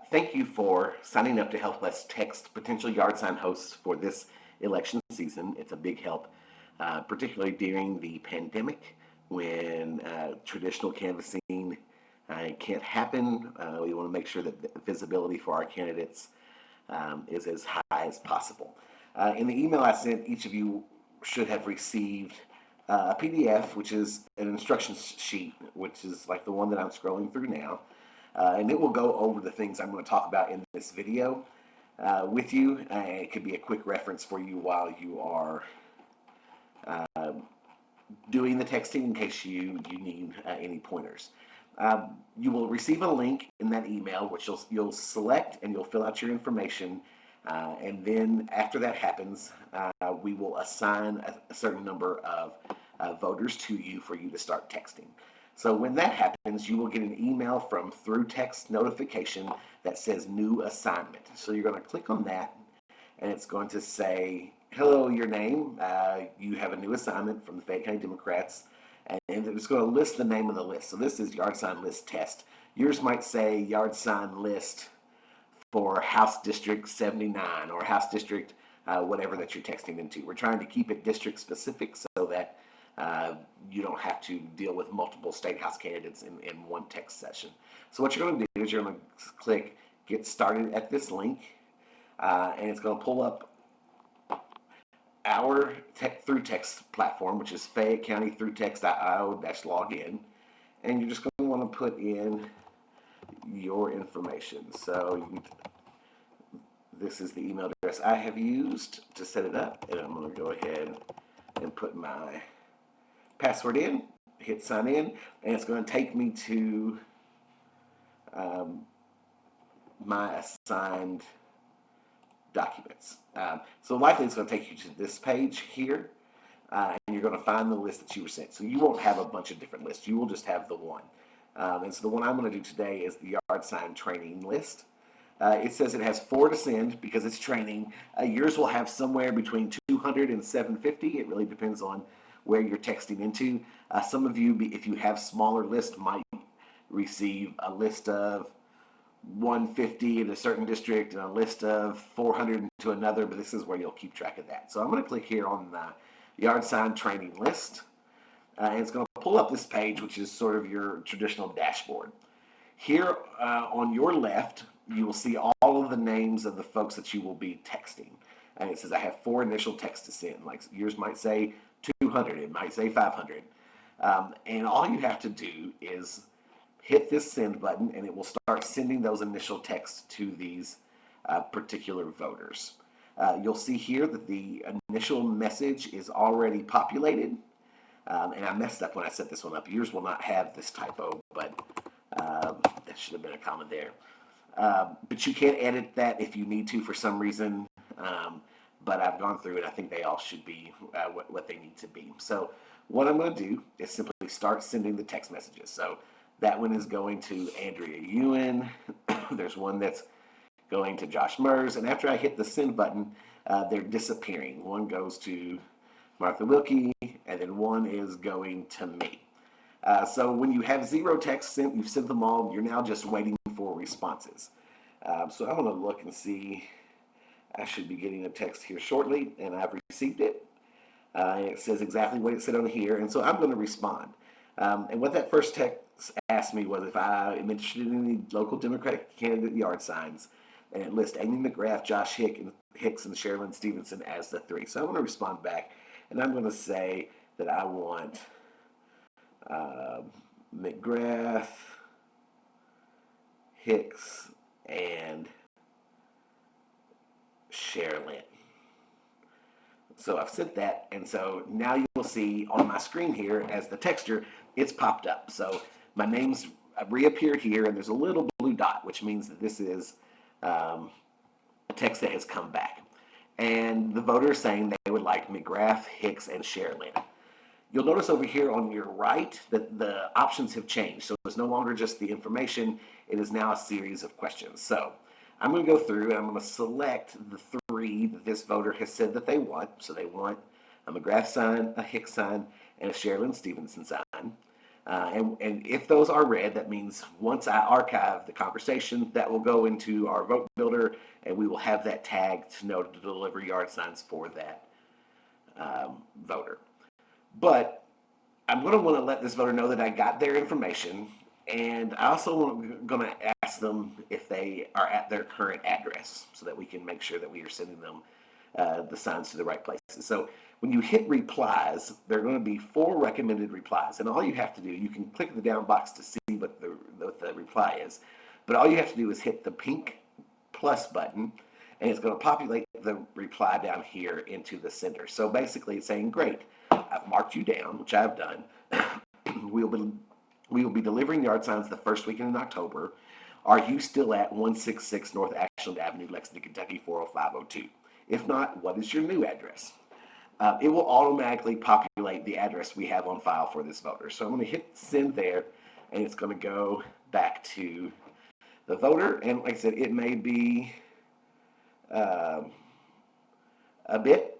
Thank you for signing up to help us text potential yard sign hosts for this election season. It's a big help, particularly during the pandemic when traditional canvassing can't happen. We want to make sure that the visibility for our candidates is as high as possible. In the email I sent, each of you should have received a PDF, which is an instructions sheet, which is like the one that I'm scrolling through now. And it will go over the things I'm going to talk about in this video with you. It could be a quick reference for you while you are doing the texting in case you need any pointers. You will receive a link in that email, which you'll select and you'll fill out your information. And then after that happens, we will assign a certain number of voters to you for you to start texting. So when that happens, you will get an email from ThruText notification that says new assignment. So you're going to click on that, and it's going to say, hello, your name. You have a new assignment from the Fayette County Democrats, and it's going to list the name of the list. So this is yard sign list test. Yours might say yard sign list for House District 79 or House District whatever that you're texting into. We're trying to keep it district specific so that you don't have to deal with multiple state house candidates in one text session. So what you're going to do is you're going to click get started at this link, and it's going to pull up our ThruText platform, which is Fayette County ThruText.io-login, and you're just going to want to put in your information. So this is the email address I have used to set it up, and I'm going to go ahead and put my password in, hit sign in, and it's going to take me to my assigned documents. So likely it's going to take you to this page here, and you're going to find the list that you were sent. So you won't have a bunch of different lists. You will just have the one. And so the one I'm going to do today is the yard sign training list. It says it has 4 to send because it's training. Yours will have somewhere between 200 and 750. It really depends on where you're texting into. Some of you, if you have smaller lists, might receive a list of 150 in a certain district and a list of 400 to another, but this is where you'll keep track of that. So I'm going to click here on the yard sign training list, and it's going to pull up this page, which is sort of your traditional dashboard. Here on your left, you will see all of the names of the folks that you will be texting. And it says I have 4 initial texts to send. Like yours might say 200, it might say 500. And all you have to do is hit this send button, and it will start sending those initial texts to these particular voters. You'll see here that the initial message is already populated. And I messed up when I set this one up. Yours will not have this typo, but that should have been a comma there. But you can edit that if you need to for some reason. But I've gone through it. I think they all should be what they need to be. So what I'm going to do is simply start sending the text messages. So that one is going to Andrea Ewan. There's one that's going to Josh Mers. And after I hit the send button, they're disappearing. One goes to Martha Wilkie, and then one is going to me. So when you have 0 texts sent, you've sent them all, you're now just waiting for responses. So I'm going to look and see. I should be getting a text here shortly, and I've received it. It says exactly what it said on here, and so I'm going to respond. And what that first text asked me was if I am interested in any local Democratic candidate yard signs, and it lists Amy McGrath, Josh Hicks, and Sherilyn Stevenson as the 3. So I'm going to respond back, and I'm going to say that I want McGrath, Hicks, and Sherilyn. So I've sent that, and so now you will see on my screen here as the texter, it's popped up. So my name's reappeared here, and there's a little blue dot, which means that this is a text that has come back. And the voter is saying they would like McGrath, Hicks, and Sherilyn. You'll notice over here on your right that the options have changed. So it's no longer just the information, it is now a series of questions. So I'm going to go through and I'm going to select the 3 that this voter has said that they want. So they want a McGrath sign, a Hicks sign, and a Sherilyn Stevenson sign. And if those are read, that means once I archive the conversation, that will go into our vote builder, and we will have that tag to know to deliver yard signs for that voter. But I'm going to want to let this voter know that I got their information, and I also going to ask them if they are at their current address so that we can make sure that we are sending them the signs to the right places. So when you hit replies, there are going to be 4 recommended replies, and all you have to do, you can click the down box to see what the reply is, but all you have to do is hit the pink plus button, and it's going to populate the reply down here into the sender. So basically it's saying, great, I've marked you down, which I've done. we will be delivering yard signs the first weekend in October. Are you still at 166 North Ashland Avenue, Lexington, Kentucky 40502? If not, what is your new address? It will automatically populate the address we have on file for this voter. So I'm going to hit send there, and it's going to go back to the voter. And like I said, it may be a bit.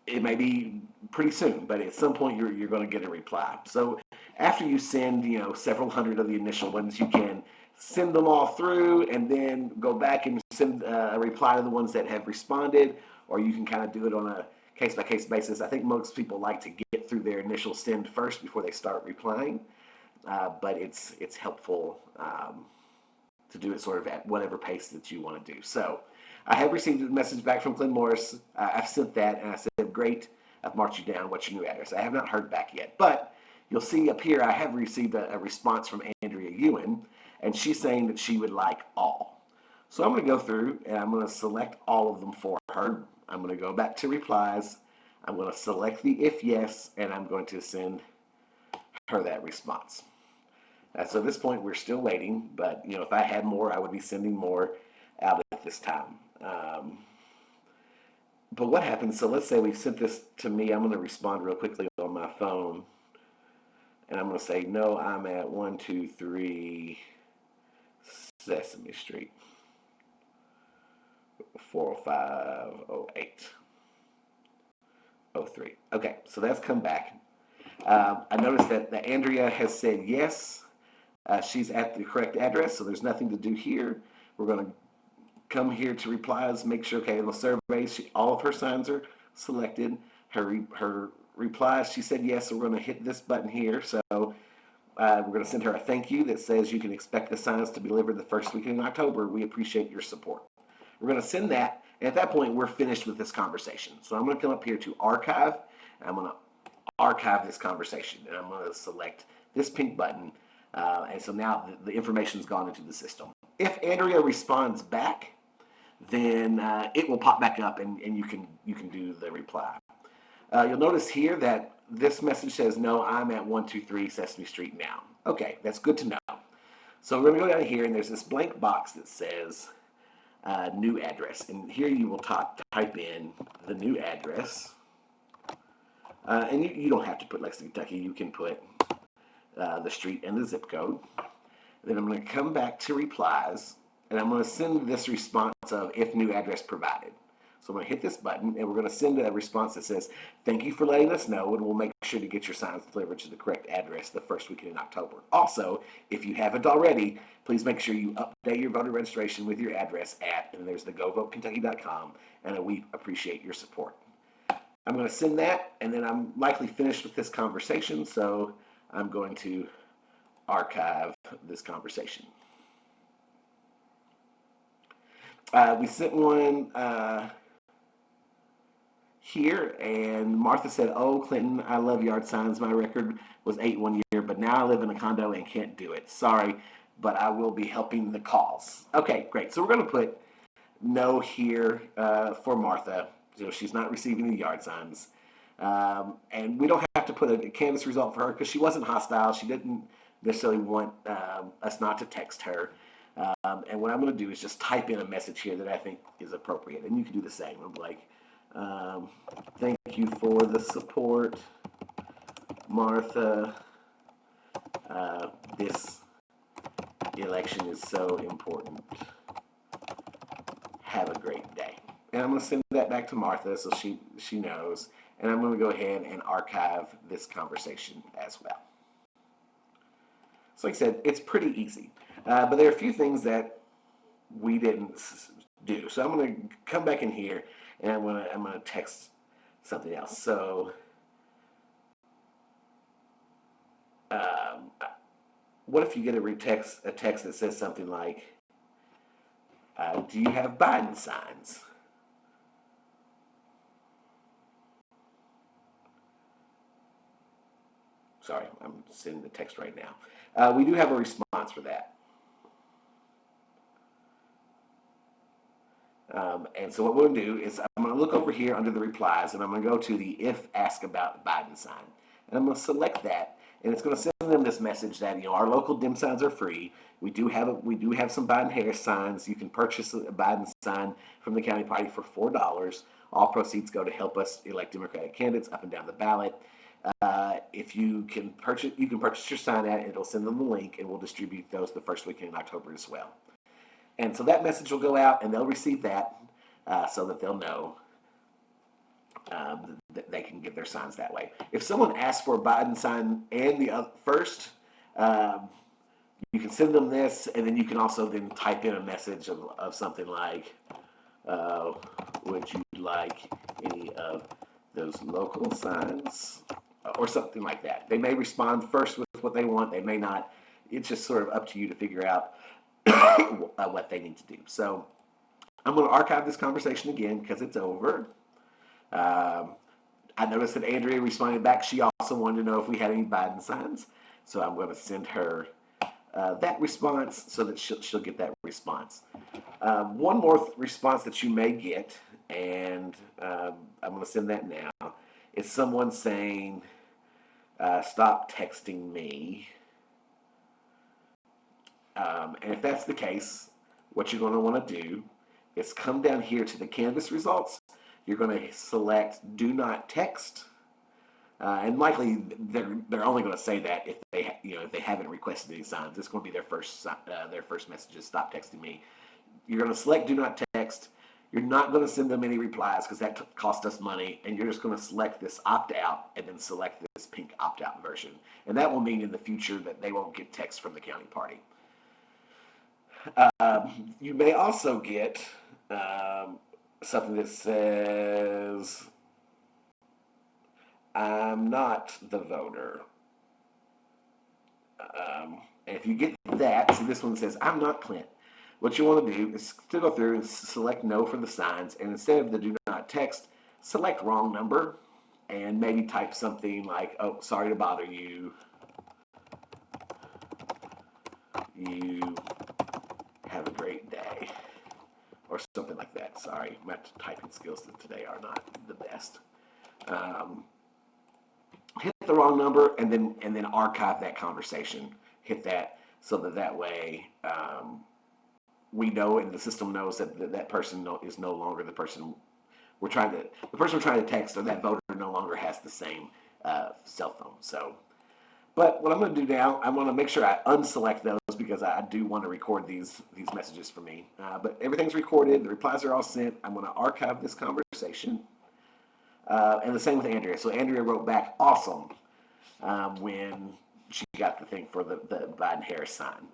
It may be pretty soon, but at some point you're going to get a reply. So after you send, several hundred of the initial ones, you can send them all through and then go back and send a reply to the ones that have responded, or you can kind of do it on a case-by-case basis. I think most people like to get through their initial send first before they start replying, but it's helpful to do it sort of at whatever pace that you want to do. So I have received a message back from Glenn Morris. I've sent that, and I said, great, I've marked you down. What's your new address? I have not heard back yet, but you'll see up here I have received a response from Andrea Ewan, and she's saying that she would like all. So I'm going to go through, and I'm going to select all of them for her. I'm going to go back to replies. I'm going to select the if yes, and I'm going to send her that response. So at this point, we're still waiting, but if I had more, I would be sending more out at this time. But what happens, so let's say we sent this to me, I'm going to respond real quickly on my phone, and I'm going to say, no, I'm at 123 Sesame Street, 40508. 03. Okay, so that's come back. I noticed that Andrea has said yes. She's at the correct address, so there's nothing to do here. We're going to come here to replies, make sure, okay, in the survey, all of her signs are selected. Her replies, she said yes, so we're going to hit this button here. So we're going to send her a thank you that says you can expect the signs to be delivered the first week in October. We appreciate your support. We're going to send that, and at that point, we're finished with this conversation. So I'm going to come up here to archive, and I'm going to archive this conversation, and I'm going to select this pink button, and so now the information's gone into the system. If Andrea responds back, then it will pop back up, and you can do the reply. You'll notice here that this message says, no, I'm at 123 Sesame Street now. Okay, that's good to know. So we're going to go down here, and there's this blank box that says new address. And here you will type in the new address. And you don't have to put Lexington, Kentucky. You can put the street and the zip code. Then I'm going to come back to replies, and I'm going to send this response of if new address provided. So I'm going to hit this button, and we're going to send a response that says, thank you for letting us know, and we'll make sure to get your signs delivered to the correct address the first weekend in October. Also, if you haven't already, please make sure you update your voter registration with your address and there's the govotekentucky.com, and we appreciate your support. I'm going to send that, and then I'm likely finished with this conversation, so I'm going to archive this conversation. We sent one here, and Martha said, oh, Clinton, I love yard signs. My record was 8 one year, but now I live in a condo and can't do it. Sorry, but I will be helping the cause. Okay, great. So we're going to put no here for Martha. She's not receiving the yard signs. And we don't have to put a canvas result for her because she wasn't hostile. She didn't necessarily want us not to text her. And what I'm going to do is just type in a message here that I think is appropriate. And you can do the same. I'm like, thank you for the support, Martha. This election is so important. Have a great day. And I'm going to send that back to Martha so she knows. and I'm going to go ahead and archive this conversation as well. So like I said, it's pretty easy, but there are a few things that we didn't do. So I'm going to come back in here, and I'm going to text something else. So what if you get a text that says something like, do you have Biden signs? Sorry, I'm sending the text right now. We do have a response for that. And so what we're going to do is I'm going to look over here under the replies, and I'm going to go to the if ask about Biden sign. And I'm going to select that, and it's going to send them this message that, our local Dem signs are free. We do have some Biden-Harris signs. You can purchase a Biden sign from the county party for $4. All proceeds go to help us elect Democratic candidates up and down the ballot. If you can purchase your sign at it. It'll send them the link, and we'll distribute those the first weekend in October as well. And so that message will go out, and they'll receive that so that they'll know that they can get their signs that way. If someone asks for a Biden sign and the first, you can send them this, and then you can also then type in a message of something like, would you like any of those local signs? Or something like that. They may respond first with what they want. They may not. It's just sort of up to you to figure out what they need to do. So I'm going to archive this conversation again because it's over. I noticed that Andrea responded back. She also wanted to know if we had any Biden signs. So I'm going to send her that response so that she'll get that response. One more response that you may get, and I'm going to send that now. It's someone saying, stop texting me. And if that's the case, what you're going to want to do is come down here to the Canvas results. You're going to select Do Not Text. And likely they're only going to say that if they haven't requested any signs. It's going to be their first message is stop texting me. You're going to select Do Not Text. You're not going to send them any replies because that cost us money, and you're just going to select this opt-out and then select this pink opt-out version. And that will mean in the future that they won't get text from the county party. You may also get something that says, I'm not the voter. And if you get that, so this one says, I'm not Clint. What you want to do is to go through and select no for the signs, and instead of the do not text, select wrong number, and maybe type something like, oh, sorry to bother you. You have a great day. Or something like that. Sorry, my typing skills today are not the best. Hit the wrong number and then archive that conversation. Hit that so that way we know, and the system knows that person is no longer the person we're trying to text, or that voter no longer has the same cell phone. So, but what I'm going to do now, I'm going to make sure I unselect those because I do want to record these messages for me. But everything's recorded. The replies are all sent. I'm going to archive this conversation. And the same with Andrea. So Andrea wrote back, awesome, when she got the thing for the Biden-Harris sign.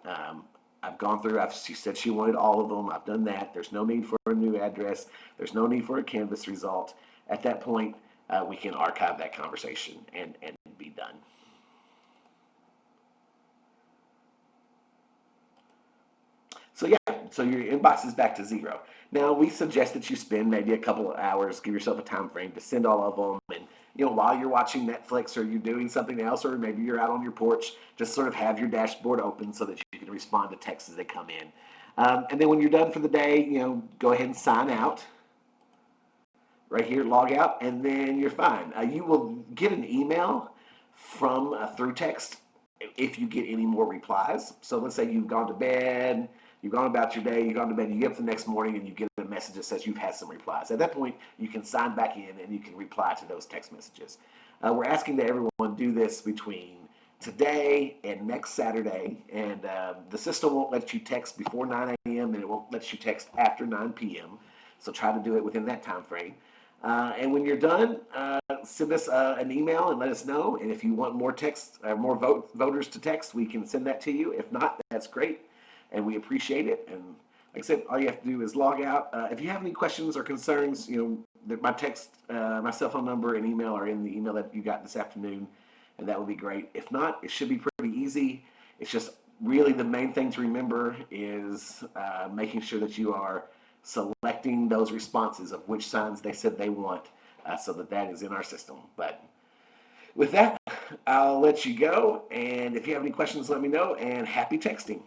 I've gone through, she said she wanted all of them. I've done that. There's no need for a new address. There's no need for a Canvas result. At that point, we can archive that conversation and be done. So yeah, so your inbox is back to 0. Now we suggest that you spend maybe a couple of hours, give yourself a time frame to send all of them, and while you're watching Netflix or you're doing something else, or maybe you're out on your porch, just sort of have your dashboard open so that you can respond to texts as they come in. And then when you're done for the day, go ahead and sign out. Right here, log out, and then you're fine. You will get an email from ThruText if you get any more replies. So let's say you've gone to bed, you've gone about your day, you've gone to bed, you get up the next morning and you get a message that says you've had some replies. At that point, you can sign back in and you can reply to those text messages. We're asking that everyone do this between today and next Saturday, and the system won't let you text before 9 a.m. and it won't let you text after 9 p.m. So try to do it within that time frame. And when you're done, send us an email and let us know. And if you want more text, more voters to text, we can send that to you. If not, that's great, and we appreciate it. And like I said, all you have to do is log out. If you have any questions or concerns, my text, my cell phone number and email are in the email that you got this afternoon, and that would be great. If not, it should be pretty easy. It's just really the main thing to remember is making sure that you are selecting those responses of which signs they said they want, so that is in our system. But with that, I'll let you go. And if you have any questions, let me know. And happy texting.